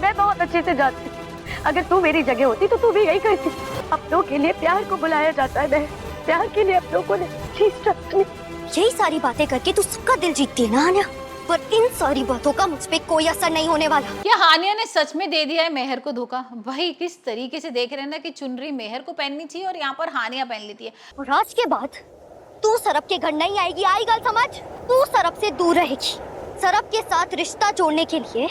मैं बहुत अच्छे से जानती हूँ, अगर तू मेरी जगह होती तो तू भी यही करती। अपनों के लिए प्यार को बुलाया जाता है बहन, प्यार के लिए अपनों को नहीं। यही सारी बातें करके तू सबका दिल जीतती है ना हानिया, पर इन सारी बातों का मुझ पे कोई असर नहीं होने वाला। क्या हानिया ने सच में दे दिया है मेहर को धोखा? भाई किस तरीके से देख रहे हैं ना कि चुनरी मेहर को पहननी चाहिए और यहाँ पर हानिया पहन लेती है। और आज के बाद तू सरब के घर नहीं आएगी, आई गल समझ? तू सरब से दूर रहेगी। सरब के साथ रिश्ता जोड़ने के लिए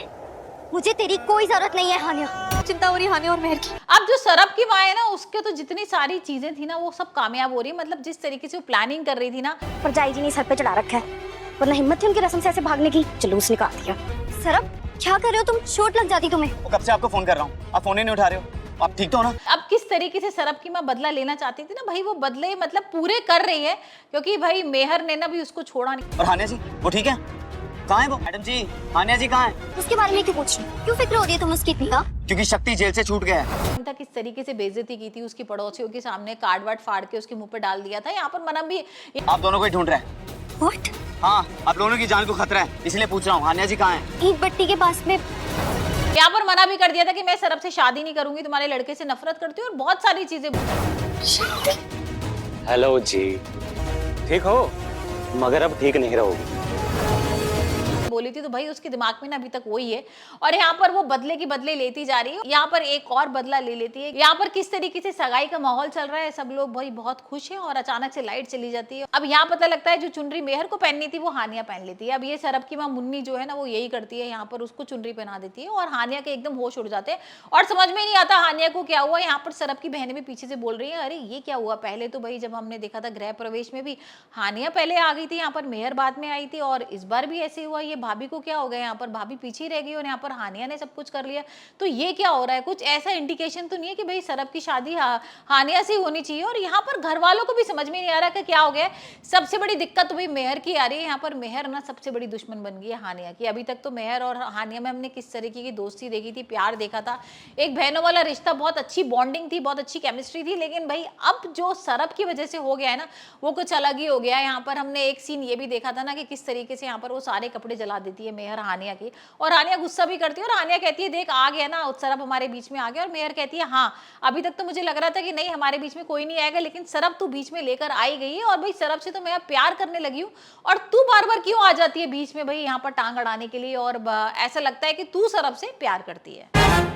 मुझे तेरी कोई जरूरत नहीं है हानिया। चिंता हो रही है हानिया और मेहर की। अब जो सरब की माँ है ना, उसके तो जितनी सारी चीजें थी ना वो सब कामयाब हो रही है। मतलब जिस तरीके से वो प्लानिंग कर रही थी ना। परजाई जी ने सर पे चढ़ा रखा है, वरना हिम्मत थी उनकी रस्म से ऐसे भागने की। जुलूस निकाल दिया। सरब क्या कर रहे हो तुम? चोट लग जाती तुम्हें। कब से आपको फोन कर रहा हूँ, आप फोन ही नहीं उठा रहे हो। आप ठीक तो हो ना? अब किस तरीके से सरब की माँ बदला लेना चाहती थी ना भाई, वो बदले मतलब पूरे कर रही है, क्योंकि भाई मेहर ने ना भी उसको छोड़ा नहीं। और हानिया जी वो ठीक है? कहाँ है वो? मैडम जी, हानिया जी कहाँ है? उसके बारे में क्यों पूछ रही हो? क्यों फिक्र हो रही है तुम उसकी इतनी? क्योंकि शक्ति जेल से छूट गया है। था किस तरीके से बेइज्जती की थी उसकी पड़ोसियों के सामने, कार्ड वार्ड फाड़ के उसके मुंह पे डाल दिया था। यहाँ पर मनम भी आप दोनों को ही ढूंढ रहे हैं। What? हाँ, आप दोनों की जान को खतरा है, इसलिए पूछ रहा हूँ हानिया जी कहाँ है? ईंट भट्टी के पास में। यहाँ पर मना भी कर दिया था कि मैं सरब से शादी नहीं करूंगी, तुम्हारे लड़के से नफरत करती हूँ और बहुत सारी चीजें। हेलो जी, ठीक हो? मगर अब ठीक नहीं रहोगी। बोली थी तो भाई उसके दिमाग में ना अभी तक वही है। और यहाँ पर वो बदले की बदले लेती जा रही है, यहाँ पर एक और बदला ले लेती है। यहाँ पर किस तरीके से सगाई का माहौल चल रहा है, सब लोग भाई बहुत खुश हैं और अचानक से लाइट चली जाती है। अब यहाँ पता लगता है जो चुनरी मेहर को पहननी थी वो हानिया पहन लेती है। अब ये सरब की माँ मुन्नी जो है ना वो यही करती है, यहाँ पर उसको चुनरी पहना देती है और हानिया के एकदम होश उड़ जाते हैं और समझ में नहीं आता हानिया को क्या हुआ। यहाँ पर सरब की बहनें भी पीछे से बोल रही है अरे ये क्या हुआ? पहले तो भाई जब हमने देखा था गृह प्रवेश में भी हानिया पहले आ गई थी, यहाँ पर मेहर बाद में आई थी और इस बार भी ऐसे हुआ। ये भाभी को क्या हो गया? यहाँ पर भाभी पीछे रह गई और यहाँ पर हानिया ने सब कुछ कर लिया। तो ये क्या हो रहा है? कुछ ऐसा इंडिकेशन तो नहीं है कि भाई सरब की शादी हानिया से ही होनी चाहिए। और यहाँ पर घर वालों को भी समझ में नहीं आ रहा कि क्या हो गया। सबसे बड़ी दिक्कत तो भाई मेहर की आ रही है। यहाँ पर मेहर ना सबसे बड़ी दुश्मन बन गई है हानिया की। अभी तक तो मेहर और हानिया में हमने किस तरीके की दोस्ती देखी थी, प्यार देखा था, एक बहनों वाला रिश्ता, बहुत अच्छी बॉन्डिंग थी, बहुत अच्छी केमिस्ट्री थी। लेकिन भाई अब जो सरब की वजह से हो गया है ना वो कुछ अलग ही हो गया है। यहाँ पर हमने एक सीन ये भी देखा था ना कि किस तरीके से यहाँ पर वो सारे कपड़े जला देती है मेहर हानिया की, और हानिया गुस्सा भी करती है और हानिया कहती है देख आ गया ना सरब हमारे बीच में आ गया। और मेहर कहती है हाँ अभी तक तो मुझे लग रहा था कि नहीं हमारे बीच में कोई नहीं आएगा, लेकिन सरब तू बीच में लेकर आई गई है और भाई सरब से तो मैं प्यार करने लगी हूँ और तू बार बार क्यों आ जाती है बीच में भाई यहाँ पर टांग अड़ाने के लिए। और ऐसा लगता है कि तू सरब से प्यार करती है।